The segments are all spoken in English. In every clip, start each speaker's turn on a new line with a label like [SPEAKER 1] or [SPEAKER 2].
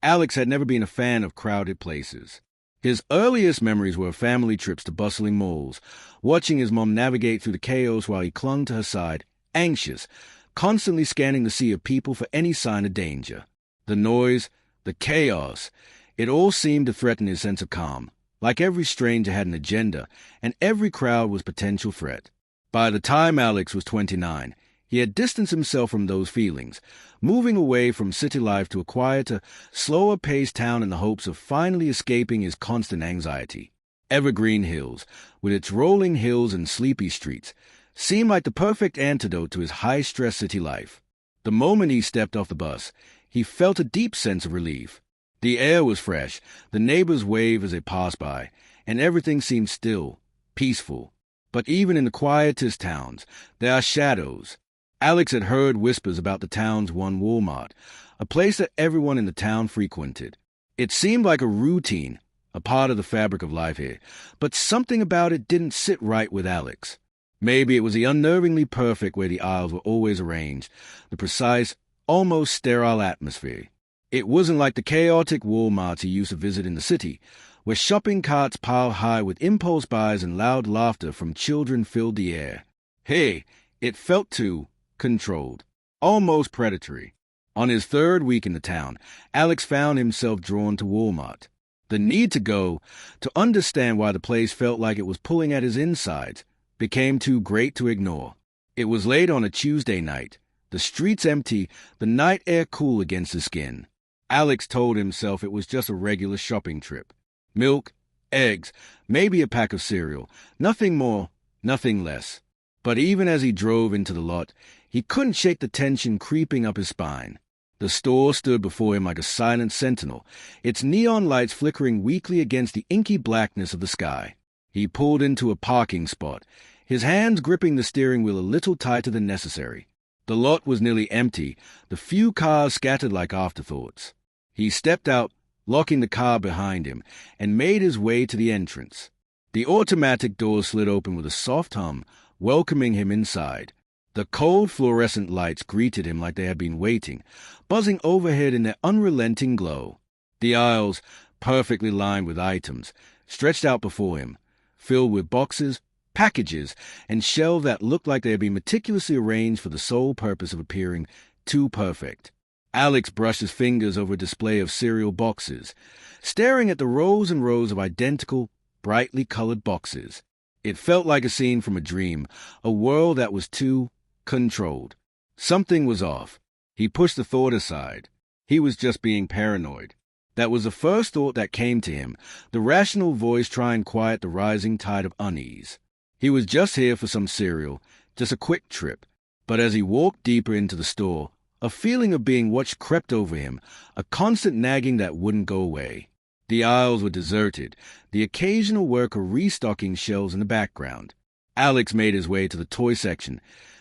[SPEAKER 1] Alex had never been a fan of crowded places. His earliest memories were family trips to bustling malls, watching his mom navigate through the chaos while he clung to her side, anxious, constantly scanning the sea of people for any sign of danger. The noise, the chaos, it all seemed to threaten his sense of calm. Like every stranger had an agenda, and every crowd was potential threat. By the time Alex was 29, he had distanced himself from those feelings, moving away from city life to a quieter, slower-paced town in the hopes of finally escaping his constant anxiety. Evergreen Hills, with its rolling hills and sleepy streets, seemed like the perfect antidote to his high-stress city life. The moment he stepped off the bus, he felt a deep sense of relief. The air was fresh, the neighbors waved as they passed by, and everything seemed still, peaceful. But even in the quietest towns, there are shadows. Alex had heard whispers about the town's one Walmart, a place that everyone in the town frequented. It seemed like a routine, a part of the fabric of life here, but something about it didn't sit right with Alex. Maybe it was the unnervingly perfect way the aisles were always arranged, the precise, almost sterile atmosphere. It wasn't like the chaotic Walmarts he used to visit in the city, where shopping carts piled high with impulse buys and loud laughter from children filled the air. Hey, it felt too controlled, almost predatory. On his third week in the town, Alex found himself drawn to Walmart. The need to go, to understand why the place felt like it was pulling at his insides, became too great to ignore. It was late on a Tuesday night, the streets empty, the night air cool against his skin. Alex told himself it was just a regular shopping trip. Milk, eggs, maybe a pack of cereal, nothing more, nothing less. But even as he drove into the lot, he couldn't shake the tension creeping up his spine. The store stood before him like a silent sentinel, its neon lights flickering weakly against the inky blackness of the sky. He pulled into a parking spot, his hands gripping the steering wheel a little tighter than necessary. The lot was nearly empty, the few cars scattered like afterthoughts. He stepped out, locking the car behind him, and made his way to the entrance. The automatic doors slid open with a soft hum, welcoming him inside. The cold fluorescent lights greeted him like they had been waiting, buzzing overhead in their unrelenting glow. The aisles, perfectly lined with items, stretched out before him, filled with boxes, packages, and shelves that looked like they had been meticulously arranged for the sole purpose of appearing too perfect. Alex brushed his fingers over a display of cereal boxes, staring at the rows and rows of identical, brightly colored boxes. It felt like a scene from a dream, a world that was too controlled. Something was off. He pushed the thought aside. He was just being paranoid. That was the first thought that came to him, the rational voice trying to quiet the rising tide of unease. He was just here for some cereal, just a quick trip. But as he walked deeper into the store, a feeling of being watched crept over him, a constant nagging that wouldn't go away. The aisles were deserted, the occasional worker restocking shelves in the background. Alex made his way to the toy section,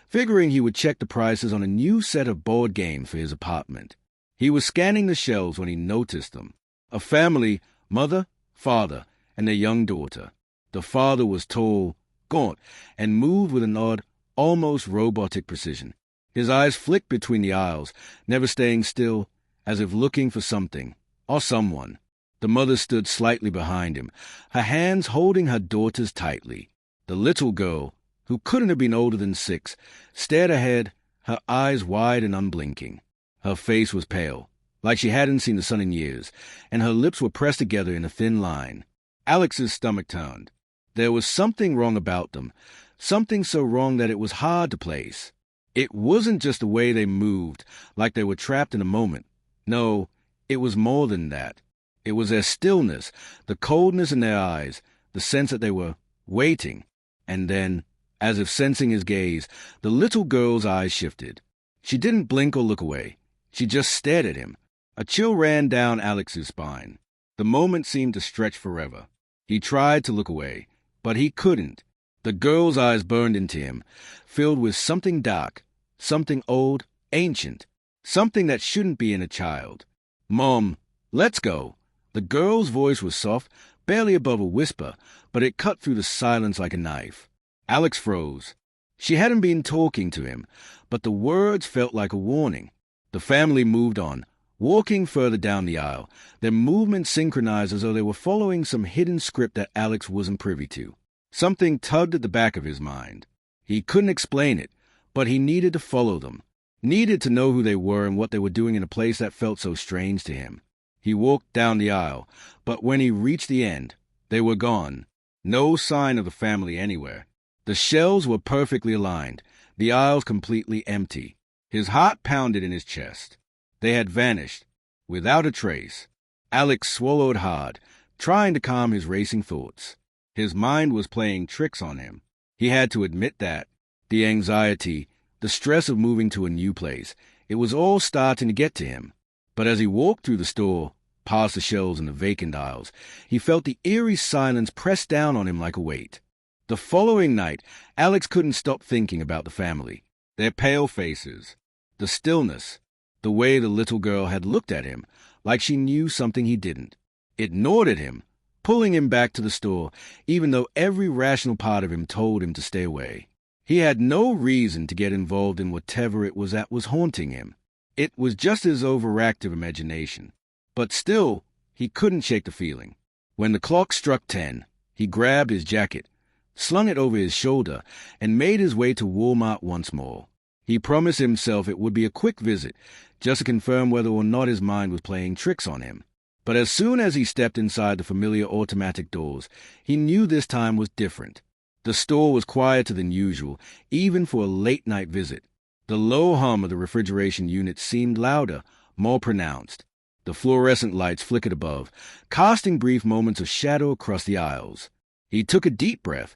[SPEAKER 1] figuring he would check the prices on a new set of board games for his apartment. He was scanning the shelves when he noticed them. A family, mother, father, and their young daughter. The father was tall, gaunt, and moved with an odd, almost robotic precision. His eyes flicked between the aisles, never staying still, as if looking for something, or someone. The mother stood slightly behind him, her hands holding her daughters tightly. The little girl, who couldn't have been older than 6, stared ahead, her eyes wide and unblinking. Her face was pale, like she hadn't seen the sun in years, and her lips were pressed together in a thin line. Alex's stomach turned. There was something wrong about them, something so wrong that it was hard to place. It wasn't just the way they moved, like they were trapped in a moment. No, it was more than that. It was their stillness, the coldness in their eyes, the sense that they were waiting. And then, as if sensing his gaze, the little girl's eyes shifted. She didn't blink or look away. She just stared at him. A chill ran down Alex's spine. The moment seemed to stretch forever. He tried to look away, but he couldn't. The girl's eyes burned into him, filled with something dark, something old, ancient, something that shouldn't be in a child. "Mom, let's go." The girl's voice was soft, barely above a whisper, but it cut through the silence like a knife. Alex froze. She hadn't been talking to him, but the words felt like a warning. The family moved on, walking further down the aisle, their movements synchronized as though they were following some hidden script that Alex wasn't privy to. Something tugged at the back of his mind. He couldn't explain it, but he needed to follow them, needed to know who they were and what they were doing in a place that felt so strange to him. He walked down the aisle, but when he reached the end, they were gone. No sign of the family anywhere. The shelves were perfectly aligned, the aisles completely empty. His heart pounded in his chest. They had vanished, without a trace. Alex swallowed hard, trying to calm his racing thoughts. His mind was playing tricks on him. He had to admit that. The anxiety, the stress of moving to a new place, it was all starting to get to him. But as he walked through the store, past the shelves and the vacant aisles, he felt the eerie silence press down on him like a weight. The following night, Alex couldn't stop thinking about the family, their pale faces, the stillness, the way the little girl had looked at him, like she knew something he didn't. It gnawed at him, pulling him back to the store, even though every rational part of him told him to stay away. He had no reason to get involved in whatever it was that was haunting him. It was just his overactive imagination. But still, he couldn't shake the feeling. When the clock struck 10, he grabbed his jacket, slung it over his shoulder, and made his way to Walmart once more. He promised himself it would be a quick visit, just to confirm whether or not his mind was playing tricks on him. But as soon as he stepped inside the familiar automatic doors, he knew this time was different. The store was quieter than usual, even for a late-night visit. The low hum of the refrigeration unit seemed louder, more pronounced. The fluorescent lights flickered above, casting brief moments of shadow across the aisles. He took a deep breath,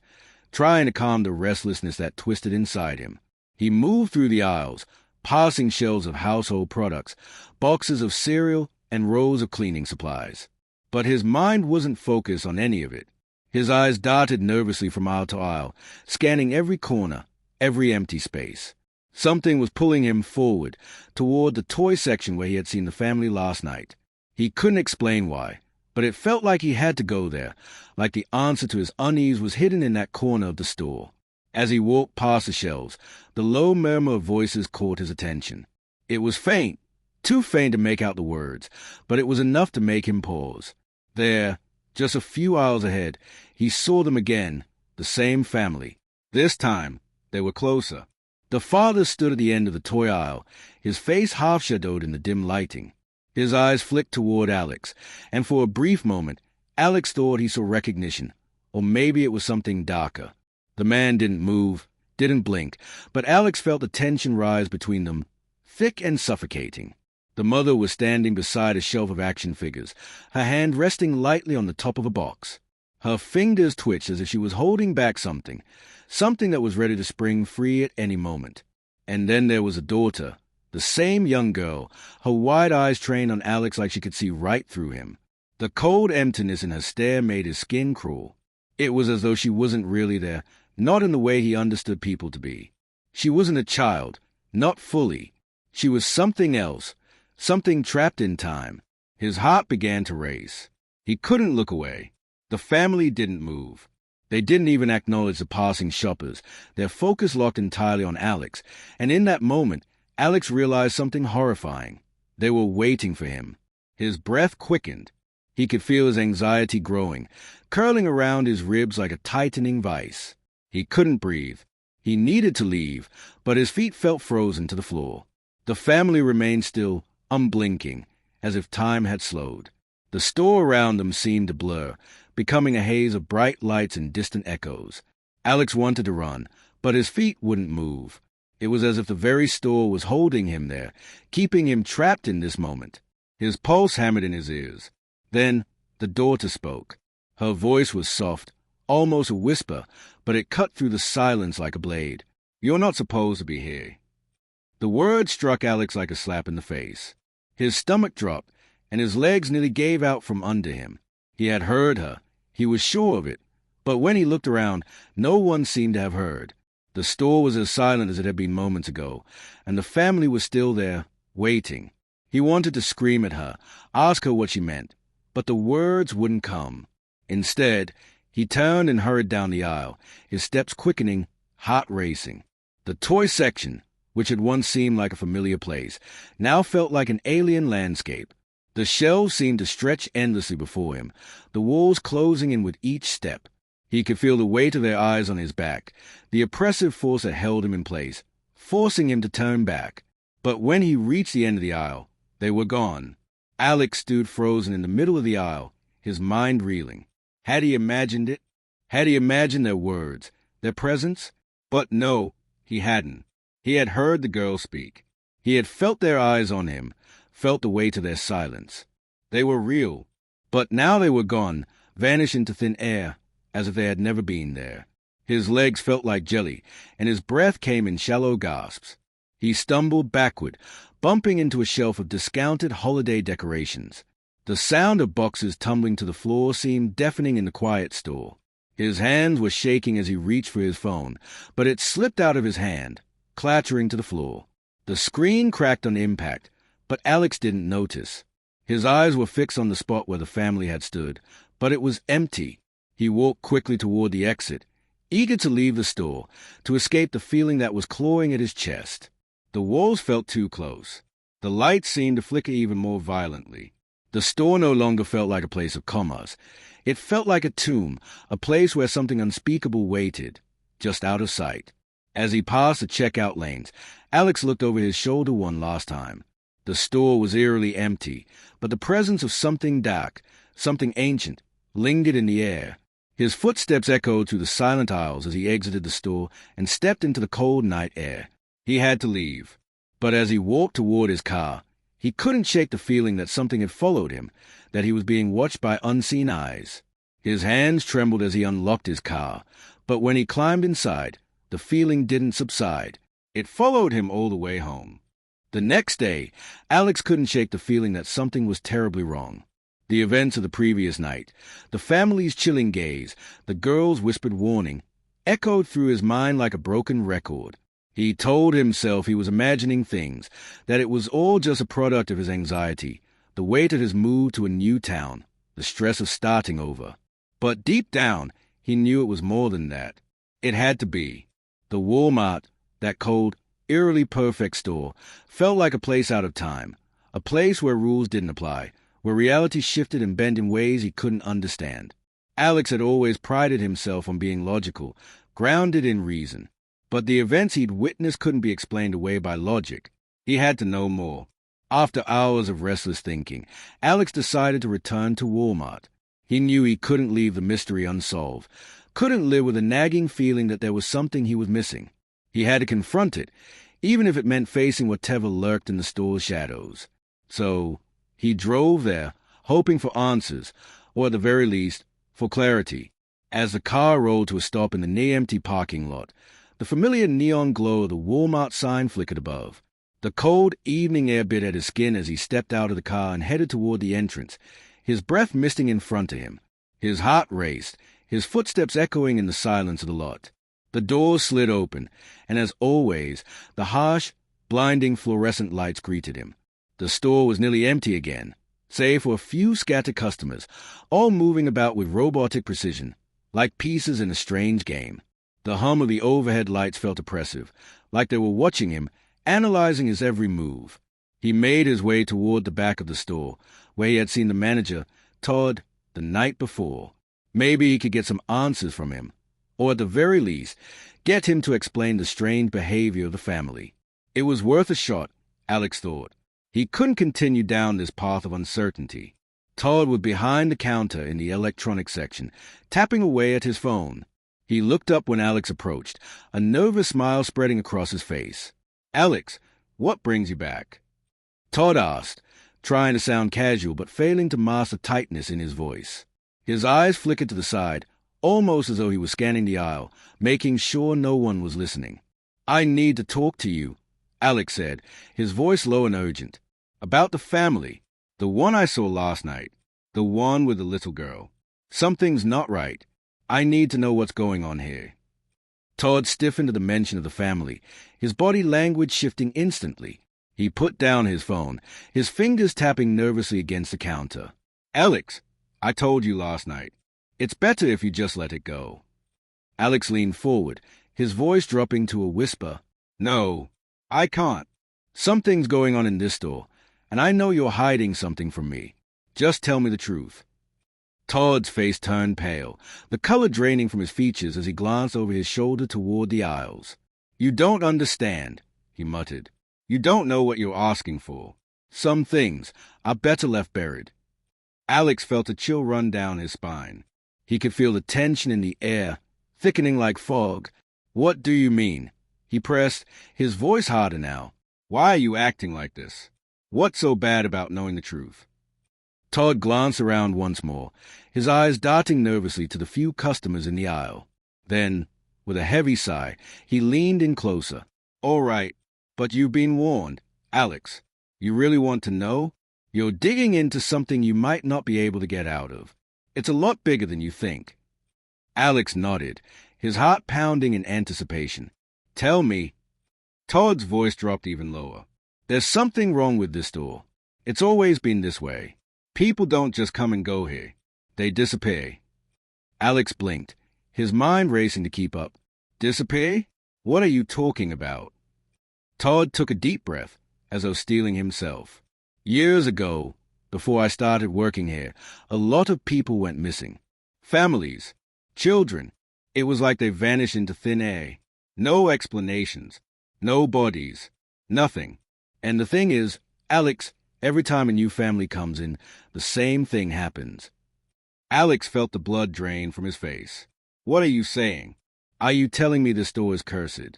[SPEAKER 1] trying to calm the restlessness that twisted inside him. He moved through the aisles, passing shelves of household products, boxes of cereal, and rows of cleaning supplies. But his mind wasn't focused on any of it. His eyes darted nervously from aisle to aisle, scanning every corner, every empty space. Something was pulling him forward, toward the toy section where he had seen the family last night. He couldn't explain why, but it felt like he had to go there, like the answer to his unease was hidden in that corner of the store. As he walked past the shelves, the low murmur of voices caught his attention. It was faint, too faint to make out the words, but it was enough to make him pause. There, just a few aisles ahead, he saw them again, the same family. This time, they were closer. The father stood at the end of the toy aisle, his face half-shadowed in the dim lighting. His eyes flicked toward Alex, and for a brief moment, Alex thought he saw recognition, or maybe it was something darker. The man didn't move, didn't blink, but Alex felt the tension rise between them, thick and suffocating. The mother was standing beside a shelf of action figures, her hand resting lightly on the top of a box. Her fingers twitched as if she was holding back something that was ready to spring free at any moment. And then there was a daughter, the same young girl, her wide eyes trained on Alex like she could see right through him. The cold emptiness in her stare made his skin crawl. It was as though she wasn't really there, not in the way he understood people to be. She wasn't a child, not fully. She was something else, something trapped in time. His heart began to race. He couldn't look away. The family didn't move. They didn't even acknowledge the passing shoppers. Their focus locked entirely on Alex, and in that moment, Alex realized something horrifying. They were waiting for him. His breath quickened. He could feel his anxiety growing, curling around his ribs like a tightening vice. He couldn't breathe. He needed to leave, but his feet felt frozen to the floor. The family remained still, unblinking, as if time had slowed. The store around them seemed to blur, becoming a haze of bright lights and distant echoes. Alex wanted to run, but his feet wouldn't move. It was as if the very store was holding him there, keeping him trapped in this moment. His pulse hammered in his ears. Then the daughter spoke. Her voice was soft, almost a whisper, but it cut through the silence like a blade. "You're not supposed to be here." The word struck Alex like a slap in the face. His stomach dropped, and his legs nearly gave out from under him. He had heard her. He was sure of it. But when he looked around, no one seemed to have heard. The store was as silent as it had been moments ago, and the family was still there, waiting. He wanted to scream at her, ask her what she meant, but the words wouldn't come. Instead, he turned and hurried down the aisle, his steps quickening, heart racing. The toy section, which had once seemed like a familiar place, now felt like an alien landscape. The shelves seemed to stretch endlessly before him, the walls closing in with each step. He could feel the weight of their eyes on his back, the oppressive force that held him in place, forcing him to turn back. But when he reached the end of the aisle, they were gone. Alex stood frozen in the middle of the aisle, his mind reeling. Had he imagined it? Had he imagined their words, their presence? But no, he hadn't. He had heard the girls speak. He had felt their eyes on him, felt the weight of their silence. They were real. But now they were gone, vanished into thin air, as if they had never been there. His legs felt like jelly, and his breath came in shallow gasps. He stumbled backward, bumping into a shelf of discounted holiday decorations. The sound of boxes tumbling to the floor seemed deafening in the quiet store. His hands were shaking as he reached for his phone, but it slipped out of his hand, clattering to the floor. The screen cracked on impact, but Alex didn't notice. His eyes were fixed on the spot where the family had stood, but it was empty. He walked quickly toward the exit, eager to leave the store, to escape the feeling that was clawing at his chest. The walls felt too close. The lights seemed to flicker even more violently. The store no longer felt like a place of commerce. It felt like a tomb, a place where something unspeakable waited, just out of sight. As he passed the checkout lanes, Alex looked over his shoulder one last time. The store was eerily empty, but the presence of something dark, something ancient, lingered in the air. His footsteps echoed through the silent aisles as he exited the store and stepped into the cold night air. He had to leave. But as he walked toward his car, he couldn't shake the feeling that something had followed him, that he was being watched by unseen eyes. His hands trembled as he unlocked his car, but when he climbed inside, the feeling didn't subside. It followed him all the way home. The next day, Alex couldn't shake the feeling that something was terribly wrong. The events of the previous night, the family's chilling gaze, the girl's whispered warning, echoed through his mind like a broken record. He told himself he was imagining things, that it was all just a product of his anxiety, the weight of his move to a new town, the stress of starting over. But deep down, he knew it was more than that. It had to be. The Walmart, that cold, eerily perfect store, felt like a place out of time, a place where rules didn't apply, where reality shifted and bent in ways he couldn't understand. Alex had always prided himself on being logical, grounded in reason. But the events he'd witnessed couldn't be explained away by logic. He had to know more. After hours of restless thinking, Alex decided to return to Walmart. He knew he couldn't leave the mystery unsolved, couldn't live with a nagging feeling that there was something he was missing. He had to confront it, even if it meant facing whatever lurked in the store's shadows. So he drove there, hoping for answers, or at the very least, for clarity. As the car rolled to a stop in the near-empty parking lot, the familiar neon glow of the Walmart sign flickered above. The cold evening air bit at his skin as he stepped out of the car and headed toward the entrance, his breath misting in front of him. His heart raced, his footsteps echoing in the silence of the lot. The doors slid open, and as always, the harsh, blinding fluorescent lights greeted him. The store was nearly empty again, save for a few scattered customers, all moving about with robotic precision, like pieces in a strange game. The hum of the overhead lights felt oppressive, like they were watching him, analyzing his every move. He made his way toward the back of the store, where he had seen the manager, Todd, the night before. Maybe he could get some answers from him, or at the very least, get him to explain the strange behavior of the family. It was worth a shot, Alex thought. He couldn't continue down this path of uncertainty. Todd was behind the counter in the electronics section, tapping away at his phone. He looked up when Alex approached, a nervous smile spreading across his face. "Alex, what brings you back?" Todd asked, trying to sound casual but failing to mask the tightness in his voice. His eyes flickered to the side, almost as though he was scanning the aisle, making sure no one was listening. "I need to talk to you," Alex said, his voice low and urgent. "About the family. The one I saw last night. The one with the little girl. Something's not right. I need to know what's going on here." Todd stiffened at the mention of the family, his body language shifting instantly. He put down his phone, his fingers tapping nervously against the counter. "Alex, I told you last night. It's better if you just let it go." Alex leaned forward, his voice dropping to a whisper. "No, I can't. Something's going on in this store, and I know you're hiding something from me. Just tell me the truth. Todd's face turned pale, the color draining from his features as he glanced over his shoulder toward the aisles. You don't understand, he muttered. You don't know what you're asking for. Some things are better left buried. Alex felt a chill run down his spine. He could feel the tension in the air, thickening like fog. What do you mean? He pressed, his voice harder now. Why are you acting like this? What's so bad about knowing the truth? Todd glanced around once more, his eyes darting nervously to the few customers in the aisle. Then, with a heavy sigh, he leaned in closer. All right, but you've been warned. Alex, you really want to know? You're digging into something you might not be able to get out of. It's a lot bigger than you think. Alex nodded, his heart pounding in anticipation. Tell me. Todd's voice dropped even lower. There's something wrong with this store. It's always been this way. People don't just come and go here. They disappear. Alex blinked, his mind racing to keep up. Disappear? What are you talking about? Todd took a deep breath, as though steeling himself. Years ago, before I started working here, a lot of people went missing. Families, children. It was like they vanished into thin air. No explanations, no bodies, nothing. And the thing is, Alex, every time a new family comes in, the same thing happens. Alex felt the blood drain from his face. What are you saying? Are you telling me the store is cursed?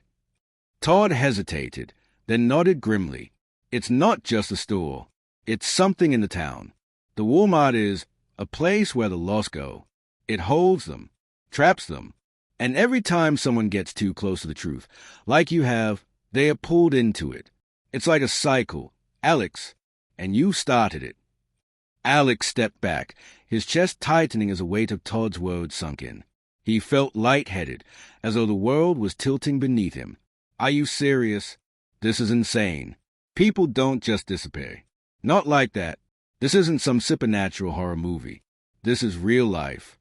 [SPEAKER 1] Todd hesitated, then nodded grimly. It's not just a store. It's something in the town. The Walmart is a place where the lost go. It holds them, traps them, and every time someone gets too close to the truth, like you have, they are pulled into it. It's like a cycle, Alex, and you started it. Alex stepped back, his chest tightening as the weight of Todd's words sunk in. He felt lightheaded, as though the world was tilting beneath him. Are you serious? This is insane. People don't just disappear. Not like that. This isn't some supernatural horror movie. This is real life.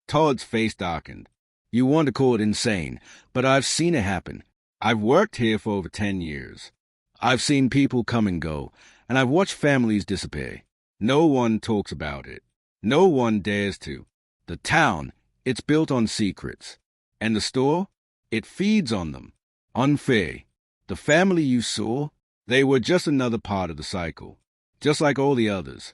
[SPEAKER 1] Todd's face darkened. You want to call it insane, but I've seen it happen. I've worked here for over 10 years. I've seen people come and go, and I've watched families disappear. No one talks about it. No one dares to. The town, it's built on secrets. And the store, it feeds on them. Unfair. The family you saw, they were just another part of the cycle, just like all the others.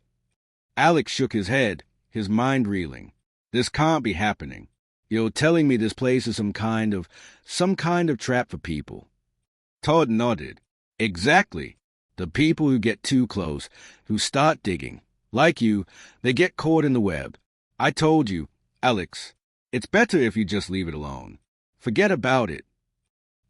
[SPEAKER 1] Alex shook his head, his mind reeling. This can't be happening. You're telling me this place is some kind of trap for people. Todd nodded. Exactly. The people who get too close, who start digging. Like you, they get caught in the web. I told you, Alex, it's better if you just leave it alone. Forget about it.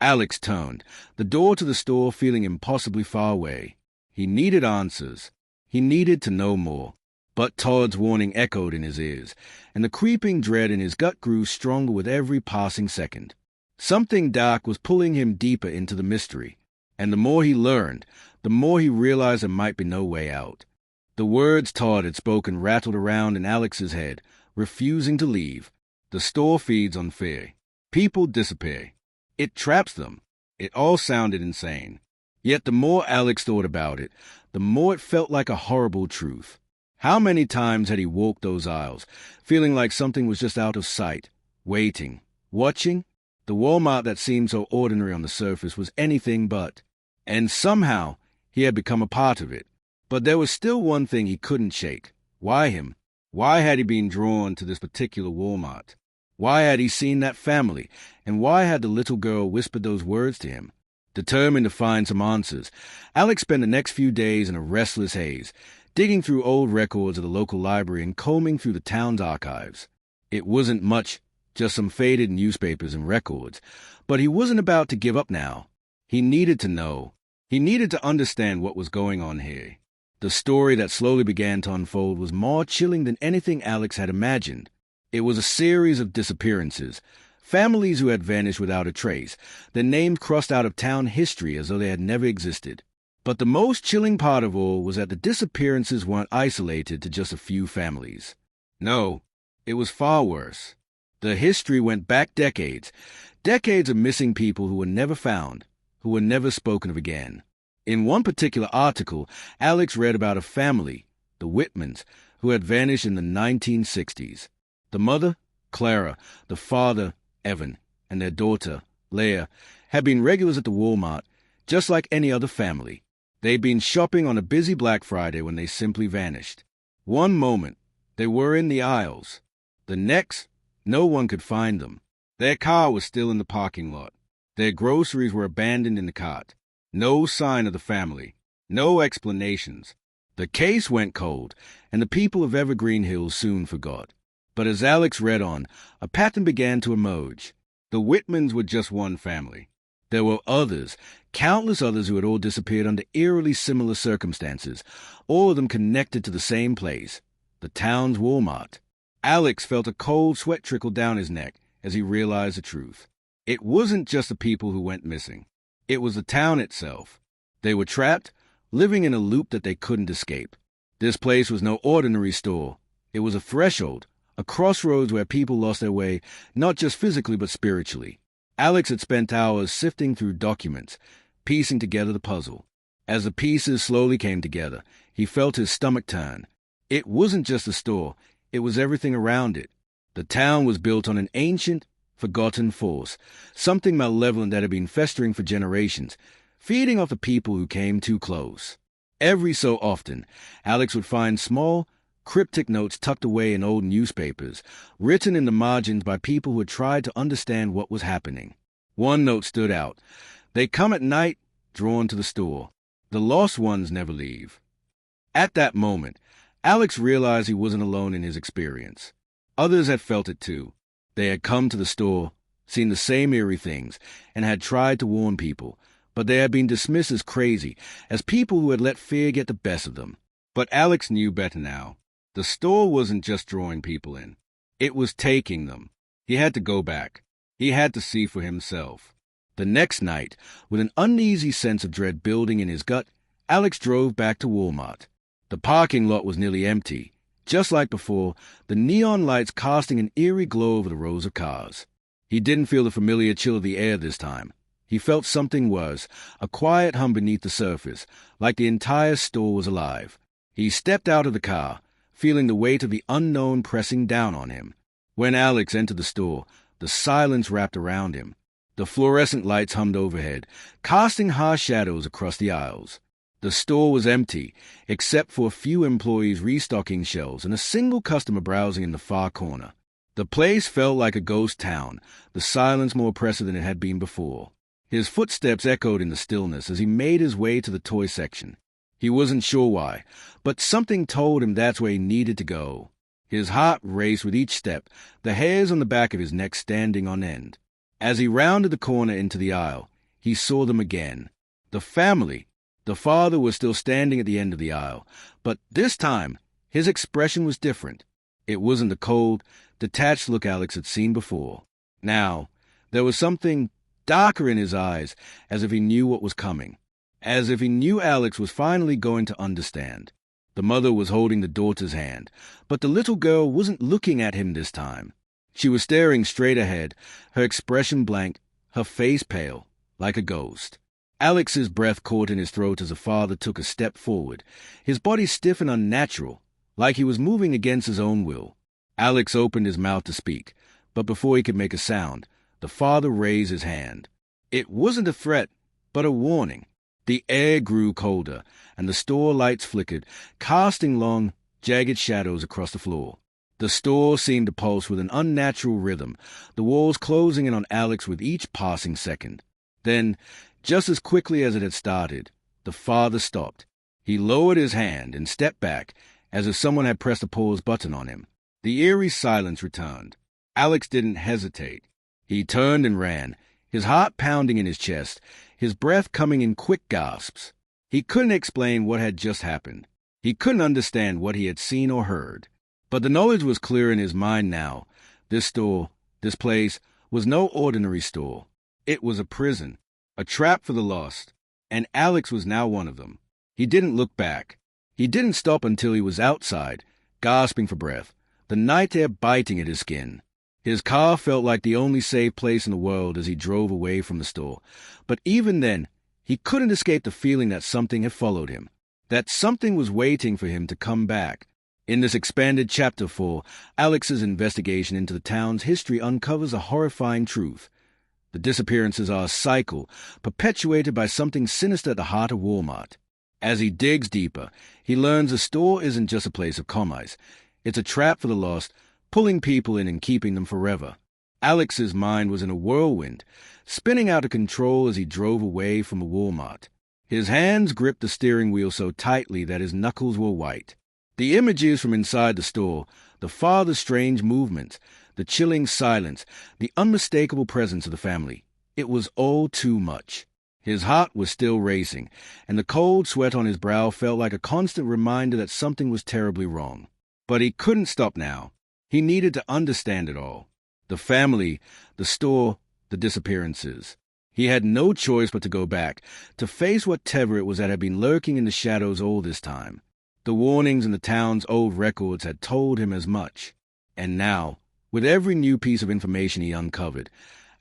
[SPEAKER 1] Alex turned, the door to the store feeling impossibly far away. He needed answers. He needed to know more. But Todd's warning echoed in his ears, and the creeping dread in his gut grew stronger with every passing second. Something dark was pulling him deeper into the mystery, and the more he learned, the more he realized there might be no way out. The words Todd had spoken rattled around in Alex's head, refusing to leave. The store feeds on fear. People disappear. It traps them. It all sounded insane. Yet the more Alex thought about it, the more it felt like a horrible truth. How many times had he walked those aisles, feeling like something was just out of sight, waiting, watching? The Walmart that seemed so ordinary on the surface was anything but. And somehow, he had become a part of it. But there was still one thing he couldn't shake. Why him? Why had he been drawn to this particular Walmart? Why had he seen that family? And why had the little girl whispered those words to him? Determined to find some answers, Alex spent the next few days in a restless haze, digging through old records of the local library and combing through the town's archives. It wasn't much, just some faded newspapers and records, but he wasn't about to give up now. He needed to know. He needed to understand what was going on here. The story that slowly began to unfold was more chilling than anything Alex had imagined. It was a series of disappearances, families who had vanished without a trace, their names crossed out of town history as though they had never existed. But the most chilling part of all was that the disappearances weren't isolated to just a few families. No, it was far worse. The history went back decades, decades of missing people who were never found, who were never spoken of again. In one particular article, Alex read about a family, the Whitmans, who had vanished in the 1960s. The mother, Clara, the father, Evan, and their daughter, Leah, had been regulars at the Walmart, just like any other family. They'd been shopping on a busy Black Friday when they simply vanished. One moment, they were in the aisles. The next, no one could find them. Their car was still in the parking lot. Their groceries were abandoned in the cart. No sign of the family. No explanations. The case went cold, and the people of Evergreen Hills soon forgot. But as Alex read on, a pattern began to emerge. The Whitmans were just one family. There were others, countless others who had all disappeared under eerily similar circumstances, all of them connected to the same place, the town's Walmart. Alex felt a cold sweat trickle down his neck as he realized the truth. It wasn't just the people who went missing. It was the town itself. They were trapped, living in a loop that they couldn't escape. This place was no ordinary store. It was a threshold, a crossroads where people lost their way, not just physically but spiritually. Alex had spent hours sifting through documents, piecing together the puzzle. As the pieces slowly came together, he felt his stomach turn. It wasn't just a store, it was everything around it. The town was built on an ancient, forgotten force, something malevolent that had been festering for generations, feeding off the people who came too close. Every so often, Alex would find small, cryptic notes tucked away in old newspapers, written in the margins by people who had tried to understand what was happening. One note stood out. They come at night, drawn to the store. The lost ones never leave. At that moment, Alex realized he wasn't alone in his experience. Others had felt it too. They had come to the store, seen the same eerie things, and had tried to warn people, but they had been dismissed as crazy, as people who had let fear get the best of them. But Alex knew better now. The store wasn't just drawing people in. It was taking them. He had to go back. He had to see for himself. The next night, with an uneasy sense of dread building in his gut, Alex drove back to Walmart. The parking lot was nearly empty. Just like before, the neon lights casting an eerie glow over the rows of cars. He didn't feel the familiar chill of the air this time. He felt something worse, a quiet hum beneath the surface, like the entire store was alive. He stepped out of the car, feeling the weight of the unknown pressing down on him. When Alex entered the store, the silence wrapped around him. The fluorescent lights hummed overhead, casting harsh shadows across the aisles. The store was empty, except for a few employees restocking shelves and a single customer browsing in the far corner. The place felt like a ghost town, the silence more oppressive than it had been before. His footsteps echoed in the stillness as he made his way to the toy section. He wasn't sure why, but something told him that's where he needed to go. His heart raced with each step, the hairs on the back of his neck standing on end. As he rounded the corner into the aisle, he saw them again. The family. The father was still standing at the end of the aisle, but this time, his expression was different. It wasn't the cold, detached look Alex had seen before. Now, there was something darker in his eyes, as if he knew what was coming. As if he knew Alex was finally going to understand. The mother was holding the daughter's hand, but the little girl wasn't looking at him this time. She was staring straight ahead, her expression blank, her face pale, like a ghost. Alex's breath caught in his throat as the father took a step forward, his body stiff and unnatural, like he was moving against his own will. Alex opened his mouth to speak, but before he could make a sound, the father raised his hand. It wasn't a threat, but a warning. The air grew colder, and the store lights flickered, casting long, jagged shadows across the floor. The store seemed to pulse with an unnatural rhythm, the walls closing in on Alex with each passing second. Then, just as quickly as it had started, the father stopped. He lowered his hand and stepped back, as if someone had pressed a pause button on him. The eerie silence returned. Alex didn't hesitate. He turned and ran, his heart pounding in his chest, his breath coming in quick gasps. He couldn't explain what had just happened. He couldn't understand what he had seen or heard. But the knowledge was clear in his mind now. This store, this place, was no ordinary store. It was a prison, a trap for the lost, and Alex was now one of them. He didn't look back. He didn't stop until he was outside, gasping for breath, the night air biting at his skin. His car felt like the only safe place in the world as he drove away from the store, but even then, He couldn't escape the feeling that something had followed him, that something was waiting for him to come back. In this expanded Chapter 4, Alex's investigation into the town's history uncovers a horrifying truth. The disappearances are a cycle, perpetuated by something sinister at the heart of Walmart. As he digs deeper, he learns the store isn't just a place of commerce. It's a trap for the lost, pulling people in and keeping them forever. Alex's mind was in a whirlwind, spinning out of control as he drove away from a Walmart. His hands gripped the steering wheel so tightly that his knuckles were white. The images from inside the store, the father's strange movements, the chilling silence, the unmistakable presence of the family, it was all too much. His heart was still racing, and the cold sweat on his brow felt like a constant reminder that something was terribly wrong. But he couldn't stop now. He needed to understand it all. The family, the store, the disappearances. He had no choice but to go back, to face whatever it was that had been lurking in the shadows all this time. The warnings in the town's old records had told him as much. And now, with every new piece of information he uncovered,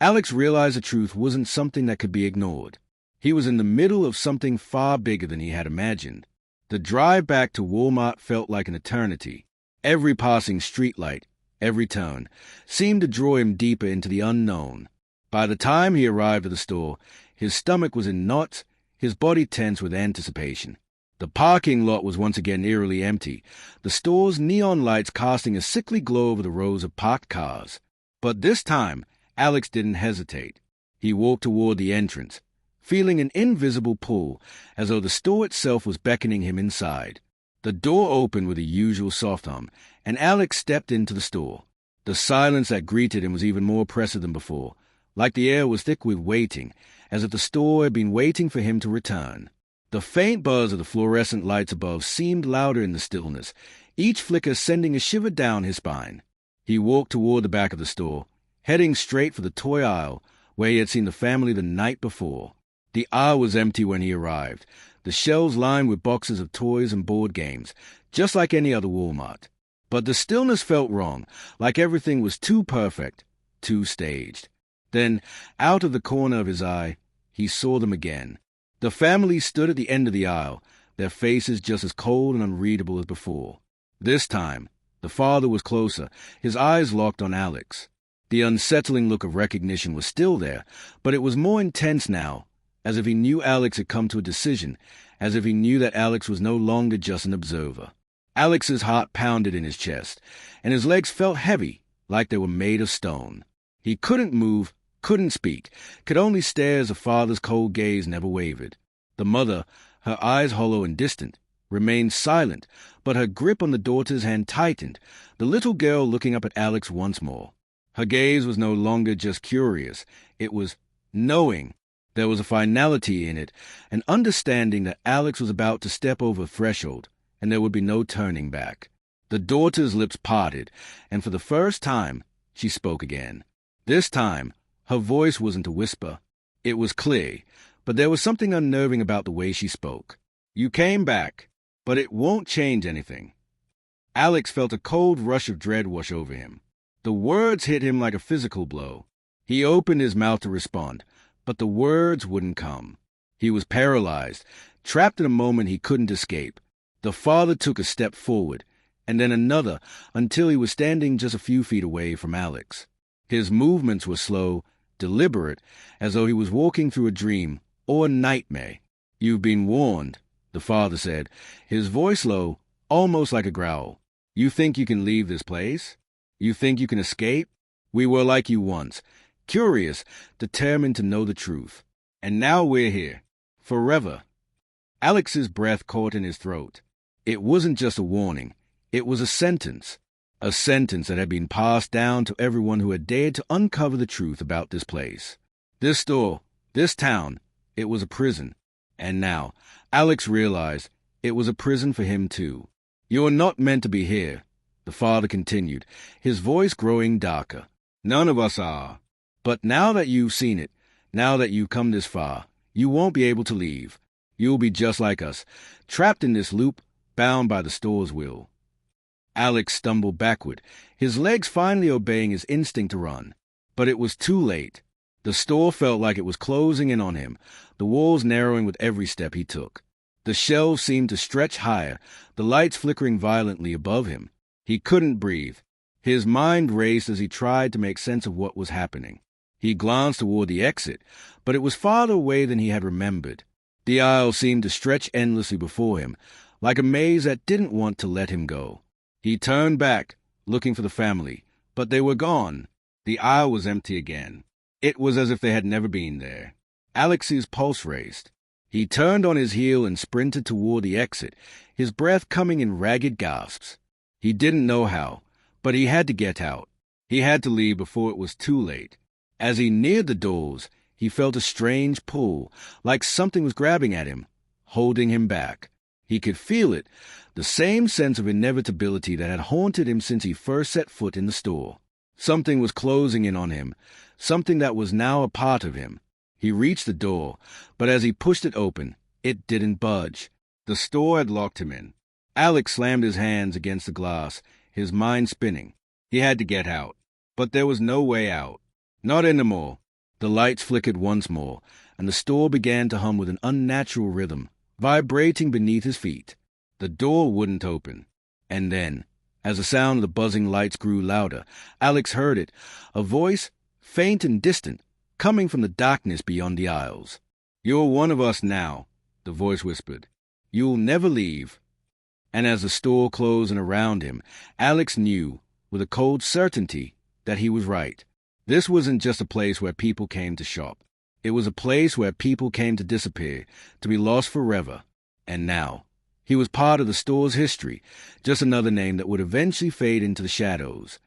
[SPEAKER 1] Alex realized the truth wasn't something that could be ignored. He was in the middle of something far bigger than he had imagined. The drive back to Walmart felt like an eternity. Every passing streetlight, every turn, seemed to draw him deeper into the unknown. By the time he arrived at the store, his stomach was in knots, his body tense with anticipation. The parking lot was once again eerily empty, the store's neon lights casting a sickly glow over the rows of parked cars. But this time, Alex didn't hesitate. He walked toward the entrance, feeling an invisible pull, as though the store itself was beckoning him inside. The door opened with the usual soft hum, and Alex stepped into the store. The silence that greeted him was even more oppressive than before, like the air was thick with waiting, as if the store had been waiting for him to return. The faint buzz of the fluorescent lights above seemed louder in the stillness, each flicker sending a shiver down his spine. He walked toward the back of the store, heading straight for the toy aisle, where he had seen the family the night before. The aisle was empty when he arrived, the shelves lined with boxes of toys and board games, just like any other Walmart. But the stillness felt wrong, like everything was too perfect, too staged. Then, out of the corner of his eye, he saw them again. The family stood at the end of the aisle, their faces just as cold and unreadable as before. This time, the father was closer, his eyes locked on Alex. The unsettling look of recognition was still there, but it was more intense now, as if he knew Alex had come to a decision, as if he knew that Alex was no longer just an observer. Alex's heart pounded in his chest, and his legs felt heavy, like they were made of stone. He couldn't move, couldn't speak, could only stare as the father's cold gaze never wavered. The mother, her eyes hollow and distant, remained silent, but her grip on the daughter's hand tightened, the little girl looking up at Alex once more. Her gaze was no longer just curious, it was knowing. There was a finality in it, an understanding that Alex was about to step over a threshold, and there would be no turning back. The daughter's lips parted, and for the first time, she spoke again. This time, her voice wasn't a whisper. It was clear, but there was something unnerving about the way she spoke. You came back, but it won't change anything. Alex felt a cold rush of dread wash over him. The words hit him like a physical blow. He opened his mouth to respond, but the words wouldn't come. He was paralyzed, trapped in a moment he couldn't escape. The father took a step forward, and then another, until he was standing just a few feet away from Alex. His movements were slow, deliberate, as though he was walking through a dream or a nightmare. You've been warned, the father said, his voice low, almost like a growl. You think you can leave this place? You think you can escape? We were like you once, curious, determined to know the truth. And now we're here. Forever. Alex's breath caught in his throat. It wasn't just a warning. It was a sentence that had been passed down to everyone who had dared to uncover the truth about this place. This store, this town, it was a prison. And now, Alex realized it was a prison for him too. You're not meant to be here, the father continued, his voice growing darker. None of us are. But now that you've seen it, now that you've come this far, you won't be able to leave. You'll be just like us, trapped in this loop, bound by the store's will. Alex stumbled backward, his legs finally obeying his instinct to run. But it was too late. The store felt like it was closing in on him, the walls narrowing with every step he took. The shelves seemed to stretch higher, the lights flickering violently above him. He couldn't breathe. His mind raced as he tried to make sense of what was happening. He glanced toward the exit, but it was farther away than he had remembered. The aisle seemed to stretch endlessly before him, like a maze that didn't want to let him go. He turned back, looking for the family, but they were gone. The aisle was empty again. It was as if they had never been there. Alex's pulse raced. He turned on his heel and sprinted toward the exit, his breath coming in ragged gasps. He didn't know how, but he had to get out. He had to leave before it was too late. As he neared the doors, he felt a strange pull, like something was grabbing at him, holding him back. He could feel it, the same sense of inevitability that had haunted him since he first set foot in the store. Something was closing in on him, something that was now a part of him. He reached the door, but as he pushed it open, it didn't budge. The store had locked him in. Alex slammed his hands against the glass, his mind spinning. He had to get out, but there was no way out. Not anymore. The lights flickered once more, and the store began to hum with an unnatural rhythm, vibrating beneath his feet. The door wouldn't open. And then, as the sound of the buzzing lights grew louder, Alex heard it, a voice, faint and distant, coming from the darkness beyond the aisles. "You're one of us now," the voice whispered. "You'll never leave." And as the store closed in around him, Alex knew, with a cold certainty, that he was right. This wasn't just a place where people came to shop. It was a place where people came to disappear, to be lost forever. And now, he was part of the store's history, just another name that would eventually fade into the shadows.